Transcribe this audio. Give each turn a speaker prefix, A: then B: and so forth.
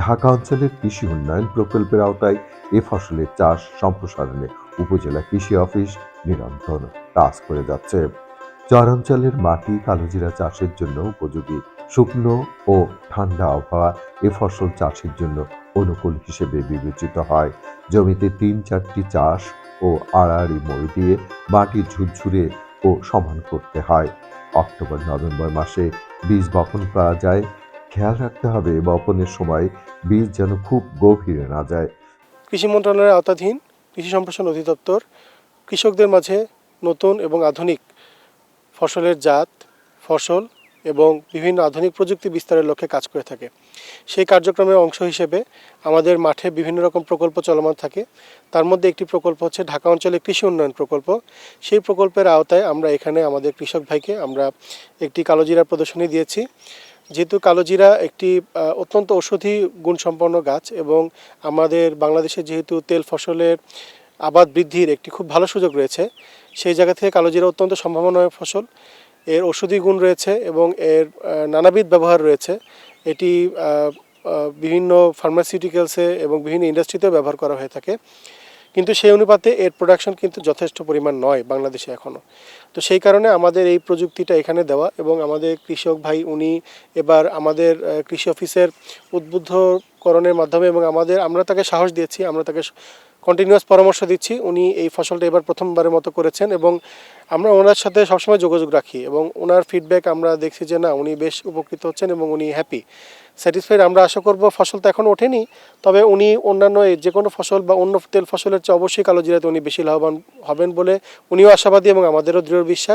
A: ঢাকা অঞ্চলের কৃষি উন্নয়ন প্রকল্পের আওতায় এ ফসলের চাষ সম্প্রসারণে উপজেলা কৃষি অফিস নিরন্তর কাজ করে যাচ্ছে। চরাঞ্চলের মাটি কালোজিরা চাষের জন্য উপযোগী, শুকনো ও ঠান্ডা আবহাওয়া এ ফসল চাষের জন্য অনুকূল হিসেবে বিবেচিত হয়। জমিতে ৩-৪টি চাষ ও আড়াআড়ি মই দিয়ে মাটি ঝুরঝুরে ও সমান করতে হয়। অক্টোবর-নভেম্বর মাসে বীজ বপন করা যায়। খেয়াল রাখতে হবে বপনের সময় বীজ যেন খুব গভীরে না যায়।
B: কৃষি মন্ত্রণালয়ের আওতাধীন কৃষি সম্প্রসারণ অধিদপ্তর কৃষকদের মাঝে নতুন এবং আধুনিক ফসলের জাত, ফসল এবং বিভিন্ন আধুনিক প্রযুক্তি বিস্তারের লক্ষ্যে কাজ করে থাকে। সেই কার্যক্রমের অংশ হিসেবে আমাদের মাঠে বিভিন্ন রকম প্রকল্প চলমান থাকে। তার মধ্যে একটি প্রকল্প হচ্ছে ঢাকা অঞ্চলে কৃষি উন্নয়ন প্রকল্প। সেই প্রকল্পের আওতায় আমরা এখানে আমাদের কৃষক ভাইকে আমরা একটি কালোজিরা প্রদর্শনী দিয়েছি। যেহেতু কালোজিরা একটি অত্যন্ত ঔষধি গুণসম্পন্ন গাছ এবং আমাদের বাংলাদেশে যেহেতু তেল ফসলের আবাদ বৃদ্ধির একটি খুব ভালো সুযোগ রয়েছে, সেই জায়গা থেকে কালোজিরা অত্যন্ত সম্ভাবনাময় ফসল। এর ঔষধি গুণ রয়েছে এবং এর নানাবিধ ব্যবহার রয়েছে। এটি বিভিন্ন ফার্মাসিউটিক্যালসে এবং বিভিন্ন ইন্ডাস্ট্রিতেও ব্যবহার করা হয়ে থাকে, কিন্তু সেই অনুপাতে এর প্রোডাকশন কিন্তু যথেষ্ট পরিমাণ নয় বাংলাদেশে এখনও। তো সেই কারণে আমাদের এই প্রযুক্তিটা এখানে দেওয়া এবং আমাদের কৃষক ভাই উনি এবার আমাদের কৃষি অফিসের উদ্বুদ্ধকরণের মাধ্যমে এবং আমরা তাকে সাহস দিয়েছি, আমরা তাকে কন্টিনিউয়াস পরামর্শ দিচ্ছি। উনি এই ফসলটা এবার প্রথমবারের মতো করেছেন এবং আমরা ওনার সাথে সবসময় যোগাযোগ রাখি এবং ওনার ফিডব্যাক আমরা দেখছি যে না, উনি বেশ উপকৃত হচ্ছেন এবং উনি হ্যাপি, স্যাটিসফাইড। আমরা আশা করব, ফসল তো এখনও ওঠেনি, তবে উনি অন্যান্য যে কোনো ফসল বা অন্য তেল ফসলের চেয়ে অবশ্যই কালোজিরাতে উনি বেশি লাভবান হবেন বলে উনিও আশাবাদী এবং আমাদেরও দৃঢ় বিশ্বাস।